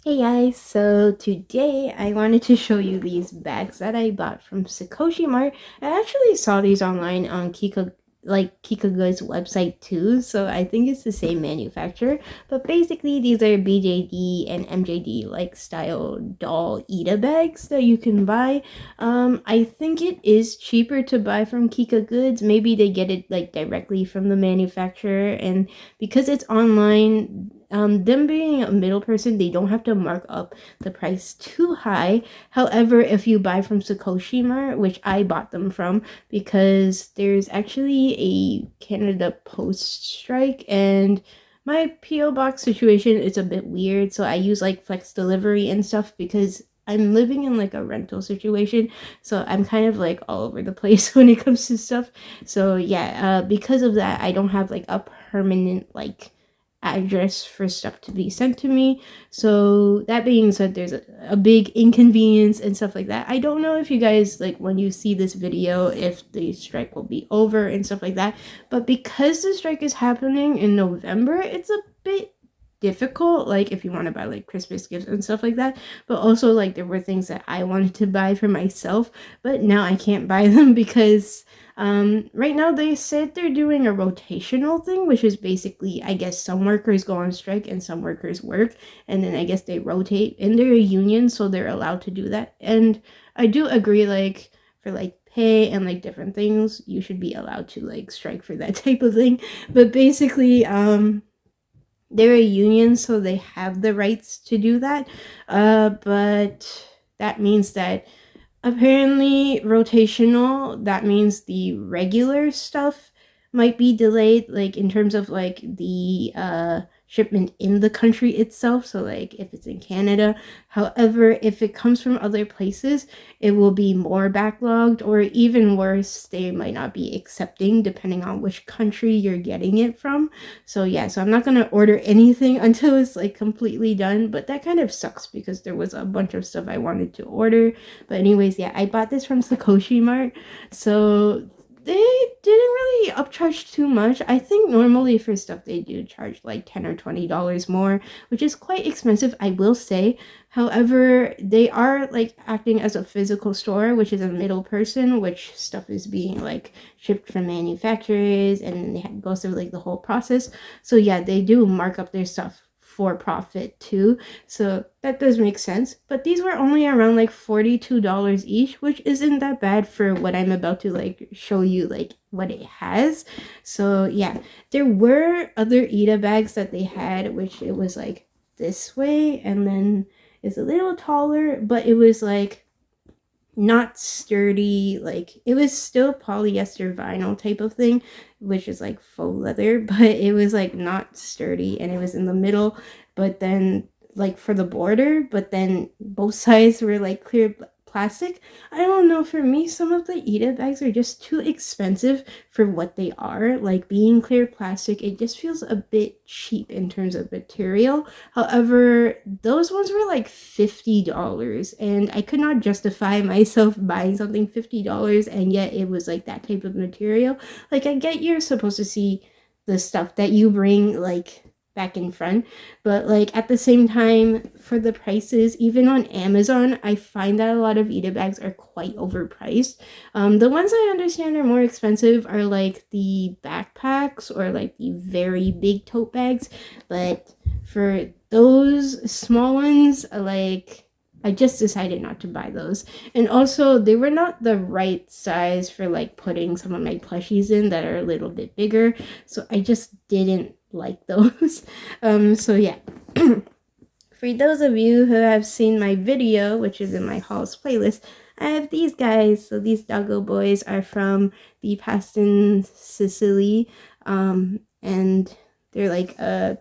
Hey guys, so today I wanted to show you these bags that I bought from Sicily Mart. I actually saw these online on Kikago's website too, so I think it's the same manufacturer. But basically these are BJD and MJD like style doll Ita bags that you can buy. I think it is cheaper to buy from Kika Goods. Maybe they get it like directly from the manufacturer, and because it's online, them being a middle person, they don't have to mark up the price too high. However, if you buy from Sakoshima, which I bought them from, because there's actually a Canada Post strike, and my PO box situation is a bit weird, so I use like flex delivery and stuff because I'm living in like a rental situation, so I'm kind of like all over the place when it comes to stuff. So yeah, because of that, I don't have like a permanent like address for stuff to be sent to me. So that being said, there's a big inconvenience and stuff like that. I don't know if you guys like when you see this video if the strike will be over and stuff like that, but because the strike is happening in November, it's a bit difficult, like if you want to buy like Christmas gifts and stuff like that. But also like there were things that I wanted to buy for myself, but now I can't buy them because right now they said they're doing a rotational thing, which is basically, I guess, some workers go on strike and some workers work, and then I guess they rotate, and they're a union, so they're allowed to do that. And I do agree, like for like pay and like different things, you should be allowed to like strike for that type of thing. But basically, they're a union, so they have the rights to do that. But that means that apparently rotational, that means the regular stuff might be delayed, like in terms of like the shipment in the country itself, so like if it's in Canada. However, if it comes from other places, it will be more backlogged, or even worse, they might not be accepting depending on which country you're getting it from. So yeah, so I'm not gonna order anything until it's like completely done, but that kind of sucks because there was a bunch of stuff I wanted to order. But anyways, yeah, I bought this from Sakoshi Mart. So they didn't really upcharge too much. I think normally for stuff they do charge like $10 or $20 more, which is quite expensive, I will say. However, they are like acting as a physical store, which is a middle person, which stuff is being like shipped from manufacturers and they go through like the whole process. So yeah, they do mark up their stuff for profit too. So that does make sense. But these were only around like $42 each, which isn't that bad for what I'm about to like show you like what it has. So yeah, there were other Ita bags that they had, which it was like this way and then it's a little taller, but it was like not sturdy. Like it was still polyester vinyl type of thing, which is like faux leather, but it was like not sturdy and it was in the middle, but then like for the border, but then both sides were like clear plastic. I don't know, for me some of the Ita bags are just too expensive for what they are. Like being clear plastic, it just feels a bit cheap in terms of material. However, those ones were like $50, and I could not justify myself buying something $50, and yet it was like that type of material. Like, I get you're supposed to see the stuff that you bring, like, back in front, but like at the same time, for the prices, even on Amazon, I find that a lot of Ita bags are quite overpriced. The ones I understand are more expensive are like the backpacks or like the very big tote bags, but for those small ones, like I just decided not to buy those. And also, they were not the right size for like putting some of my plushies in that are a little bit bigger. So I just didn't like those. So yeah. For those of you who have seen my video, which is in my hauls playlist, I have these guys. So these doggo boys are from the Paston, Sicily. And they're like a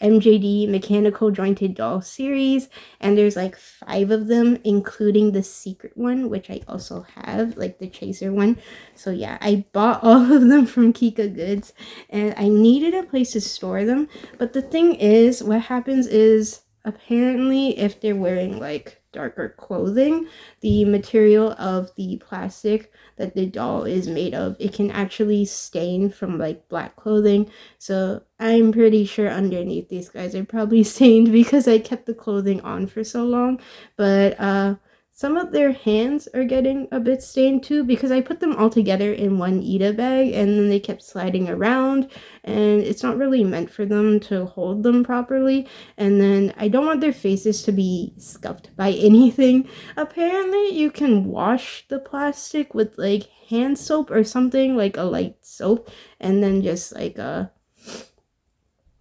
MJD mechanical jointed doll series, and there's like 5 of them, including the secret one, which I also have, like the chaser one. So yeah, I bought all of them from Kika Goods, and I needed a place to store them. But the thing is, what happens is apparently if they're wearing like darker clothing, the material of the plastic that the doll is made of, it can actually stain from like black clothing. So I'm pretty sure underneath these guys are probably stained because I kept the clothing on for so long. But some of their hands are getting a bit stained too because I put them all together in one Ita bag and then they kept sliding around, and it's not really meant for them to hold them properly. And then I don't want their faces to be scuffed by anything. Apparently you can wash the plastic with like hand soap or something, like a light soap, and then just like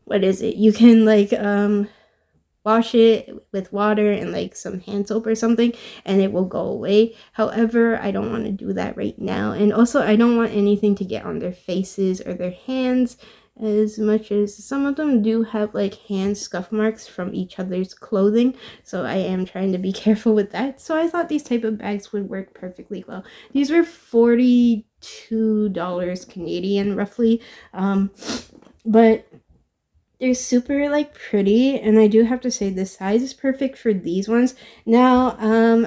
what is it? You can like wash it with water and like some hand soap or something, and it will go away. However, I don't want to do that right now, and also I don't want anything to get on their faces or their hands, as much as some of them do have like hand scuff marks from each other's clothing, so I am trying to be careful with that. So I thought these type of bags would work perfectly well. These were $42 Canadian roughly, but they're super like pretty, and I do have to say the size is perfect for these ones. Now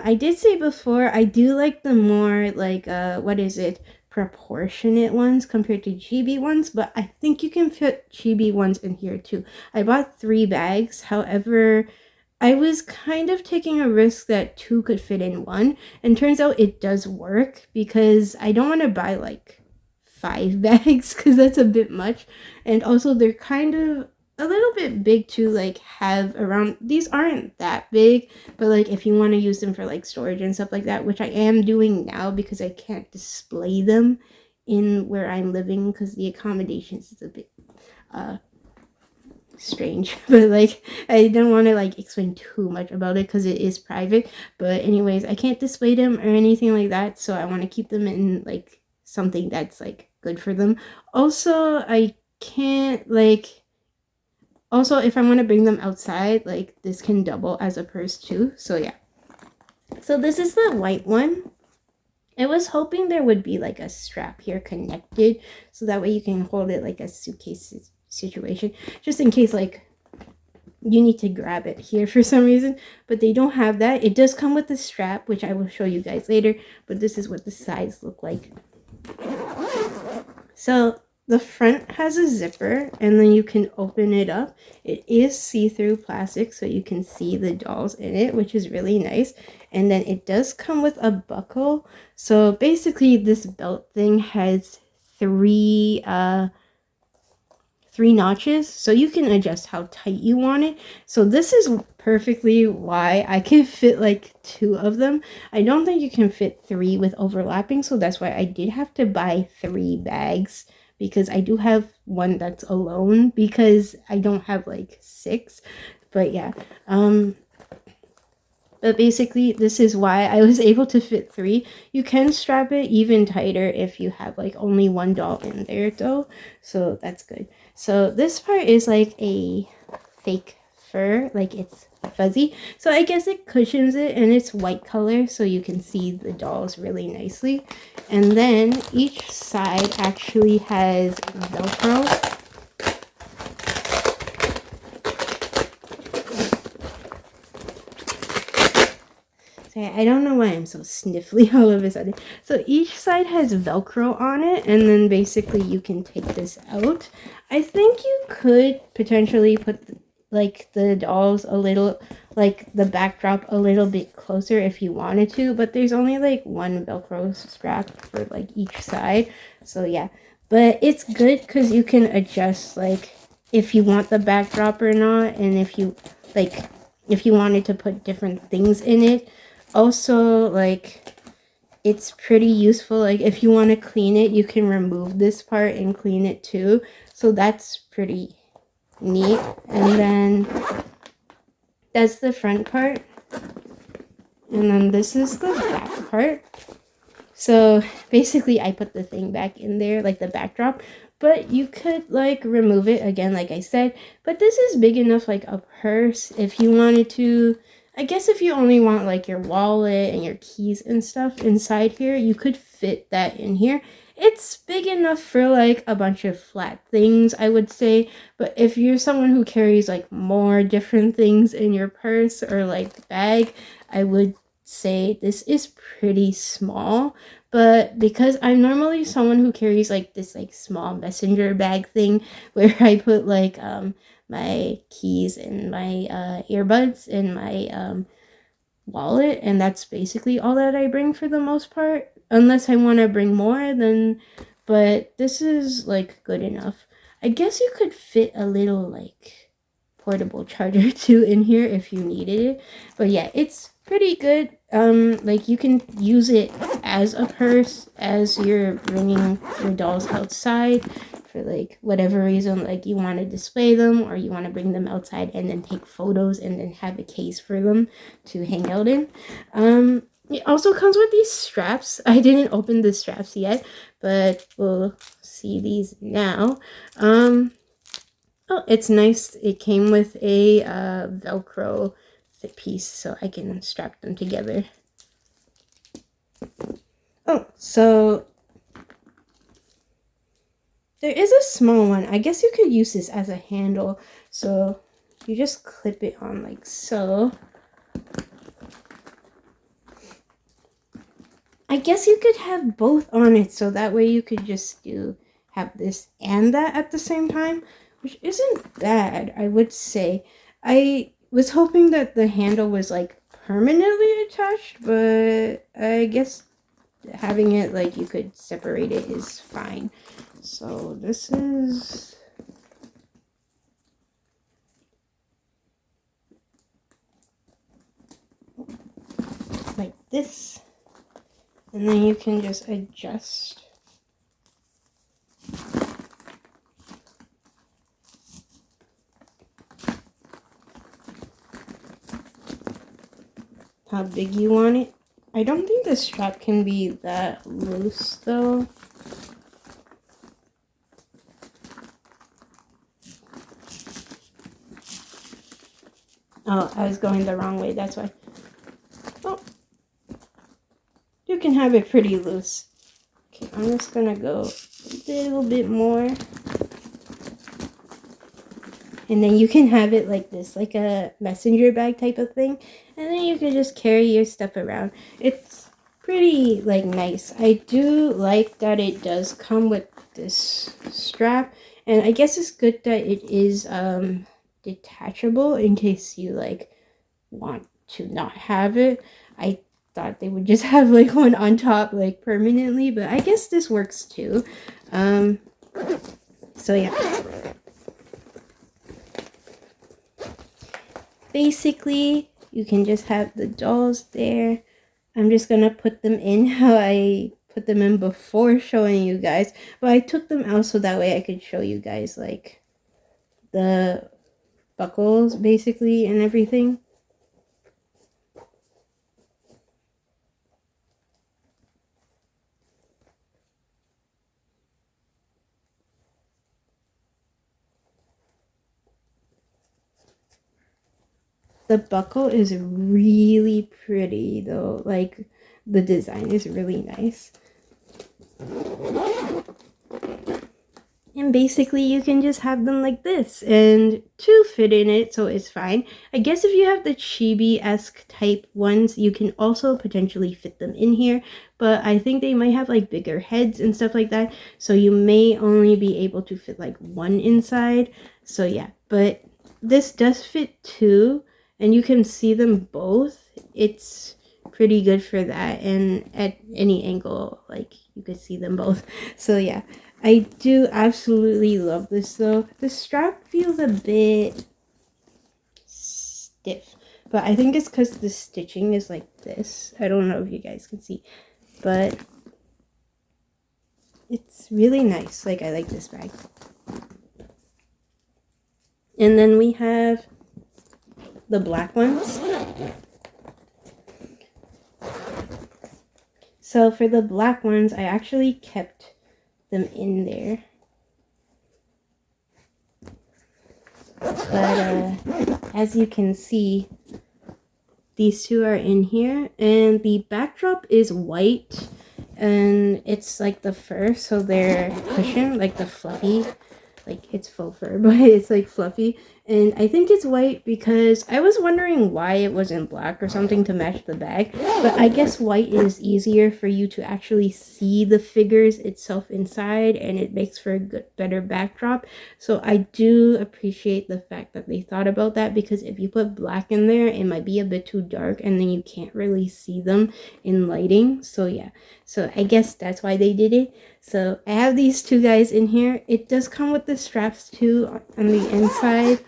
I did say before I do like the more like what is it, proportionate ones compared to chibi ones, but I think you can fit chibi ones in here too. I bought 3 bags, however I was kind of taking a risk that 2 could fit in one, and turns out it does work because I don't want to buy like 5 bags because that's a bit much, and also they're kind of a little bit big to like have around. These aren't that big, but like if you want to use them for like storage and stuff like that, which I am doing now because I can't display them in where I'm living because the accommodations is a bit strange. But like I don't want to like explain too much about it because it is private. But anyways, I can't display them or anything like that, so I want to keep them in like something that's like good for them. Also, I can't like, also if I want to bring them outside, like this can double as a purse too. So yeah, so this is the white one. I was hoping there would be like a strap here connected so that way you can hold it like a suitcase situation, just in case like you need to grab it here for some reason, but they don't have that. It does come with the strap, which I will show you guys later, but this is what the sides look like. So the front has a zipper, and then you can open it up. It is see-through plastic, so you can see the dolls in it, which is really nice. And then it does come with a buckle. So basically this belt thing has three notches, so you can adjust how tight you want it. So this is perfectly why I can fit like 2 of them. I don't think you can fit 3 with overlapping, so that's why I did have to buy 3 bags, because I do have one that's alone because I don't have like 6. But yeah, but basically this is why I was able to fit 3. You can strap it even tighter if you have like only 1 doll in there though, so that's good. So this part is like a fake fur, like it's fuzzy, so I guess it cushions it, and it's white color so you can see the dolls really nicely. And then each side actually has Velcro. I don't know why I'm so sniffly all of a sudden. So each side has Velcro on it, and then basically you can take this out. I think you could potentially put like the dolls a little, like the backdrop a little bit closer if you wanted to, but there's only like 1 Velcro strap for like each side. So yeah, but it's good because you can adjust like if you want the backdrop or not, and if you like, if you wanted to put different things in it. Also, like, it's pretty useful. Like, if you want to clean it, you can remove this part and clean it too. So that's pretty neat. And then that's the front part. And then this is the back part. So basically, I put the thing back in there, like the backdrop. But you could, like, remove it again, like I said. But this is big enough, like, a purse if you wanted to. I guess if you only want like your wallet and your keys and stuff inside here, you could fit that in here. It's big enough for like a bunch of flat things, I would say. But if you're someone who carries like more different things in your purse or like bag, I would say this is pretty small. But because I'm normally someone who carries like this like small messenger bag thing where I put like my keys and my earbuds and my wallet, and that's basically all that I bring for the most part, unless I want to bring more. Then but this is like good enough. I guess you could fit a little like portable charger too in here if you needed it, but yeah, it's pretty good. Like you can use it as a purse as you're bringing your dolls outside for like whatever reason, like you want to display them or you want to bring them outside and then take photos and then have a case for them to hang out in. It also comes with these straps. I didn't open the straps yet, but we'll see these now. Oh, it's nice. It came with a Velcro piece, so I can strap them together. Oh, so there is a small one. I guess you could use this as a handle. So you just clip it on like so. I guess you could have both on it, so that way you could just have this and that at the same time, which isn't bad, I would say. I was hoping that the handle was like permanently attached, but I guess having it like you could separate it is fine. So this is like this, and then you can just adjust. How big you want it. I don't think the strap can be that loose though. Oh, I was going the wrong way, that's why. Oh, you can have it pretty loose. Okay, I'm just gonna go a little bit more. And then you can have it like this, like a messenger bag type of thing. And then you can just carry your stuff around. It's pretty like nice. I do like that it does come with this strap. And I guess it's good that it is detachable in case you like want to not have it. I thought they would just have like one on top like permanently, but I guess this works too. So yeah. Basically, you can just have the dolls there. I'm just gonna put them in how I put them in before showing you guys. But I took them out so that way I could show you guys like the buckles basically and everything. The buckle is really pretty though. Like the design is really nice. And basically you can just have them like this and two fit in it, so it's fine. I guess if you have the chibi-esque type ones, you can also potentially fit them in here, but I think they might have like bigger heads and stuff like that, so you may only be able to fit like one inside. So yeah, but this does fit two and you can see them both. It's pretty good for that, and at any angle like you could see them both. So yeah, I do absolutely love this though. The strap feels a bit stiff, but I think it's because the stitching is like this. I don't know if you guys can see, but it's really nice. Like I like this bag. And then we have the black ones. So for the black ones, I actually kept them in there. But as you can see, these two are in here, and the backdrop is white, and it's like the fur, so they're cushioned, like the fluffy, like it's faux fur, but it's like fluffy. And I think it's white because I was wondering why it wasn't black or something to match the bag, but I guess white is easier for you to actually see the figures itself inside, and it makes for a good, better backdrop. So I do appreciate the fact that they thought about that, because if you put black in there, it might be a bit too dark and then you can't really see them in lighting. So yeah, so I guess that's why they did it. So I have these two guys in here. It does come with the straps too on the inside,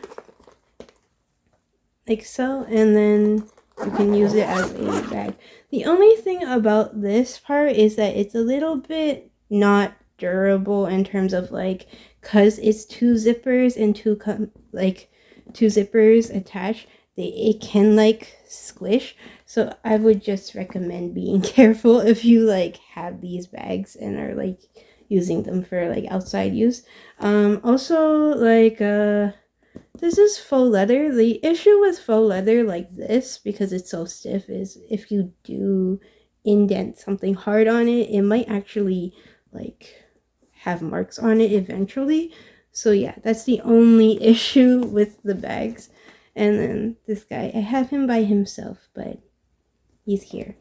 like so, and then you can use it as a bag. The only thing about this part is that it's a little bit not durable in terms of like, cause it's two zippers and two zippers attached, it can like squish. So I would just recommend being careful if you like have these bags and are like using them for like outside use. Also like this is faux leather. The issue with faux leather like this, because it's so stiff, is if you do indent something hard on it, it might actually like have marks on it eventually. So yeah, that's the only issue with the bags. And then this guy, I have him by himself, but he's here.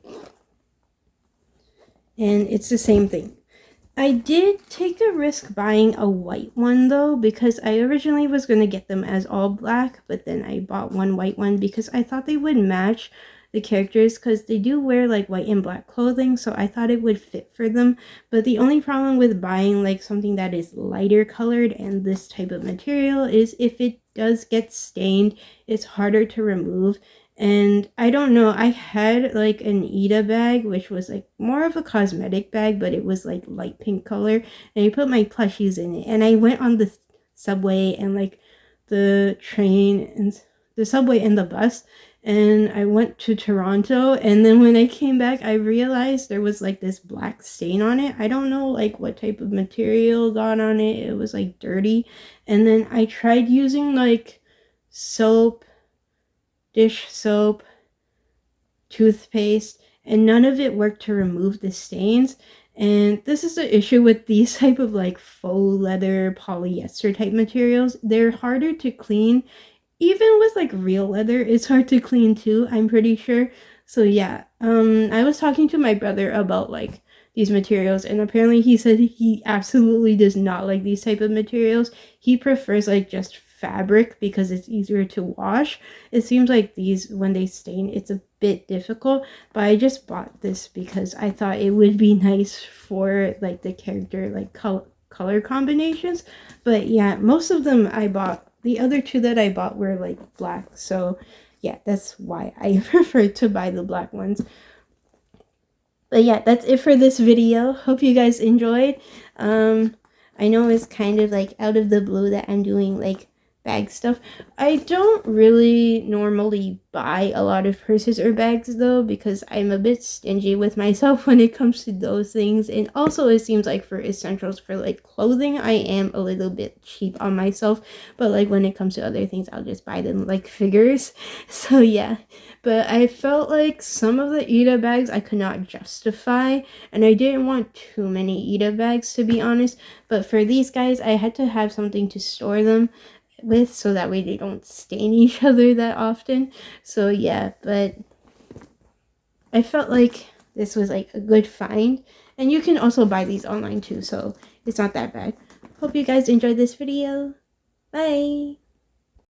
And it's the same thing. I did take a risk buying a white one though, because I originally was going to get them as all black, but then I bought one white one because I thought they would match the characters, because they do wear like white and black clothing, so I thought it would fit for them. But the only problem with buying like something that is lighter colored and this type of material is if it does get stained, it's harder to remove. And I don't know, I had like an Ita bag, which was like more of a cosmetic bag, but it was like light pink color, and I put my plushies in it. And I went on the subway and like the train and the subway and the bus, and I went to Toronto, and then when I came back, I realized there was like this black stain on it. I don't know like what type of material got on it. It was like dirty. And then I tried using like soap, dish soap, toothpaste, and none of it worked to remove the stains. And this is the issue with these type of like faux leather, polyester type materials. They're harder to clean. Even with like real leather, it's hard to clean too, I'm pretty sure. So yeah, I was talking to my brother about like these materials, and apparently he said he absolutely does not like these type of materials. He prefers like just fabric because it's easier to wash. It seems like these, when they stain, it's a bit difficult, but I just bought this because I thought it would be nice for like the character like color combinations. But yeah, most of them I bought. The other two that I bought were like black, so yeah, that's why I prefer to buy the black ones. But yeah, that's it for this video. Hope you guys enjoyed. I know it's kind of like out of the blue that I'm doing like bag stuff. I don't really normally buy a lot of purses or bags though, because I'm a bit stingy with myself when it comes to those things. And also it seems like for essentials, for like clothing, I am a little bit cheap on myself, but like when it comes to other things, I'll just buy them like figures. So yeah, but I felt like some of the Ita bags I could not justify, and I didn't want too many Ita bags to be honest. But for these guys, I had to have something to store them with, so that way they don't stain each other that often. So yeah, but I felt like this was like a good find, and you can also buy these online too, so it's not that bad. Hope you guys enjoyed this video. Bye.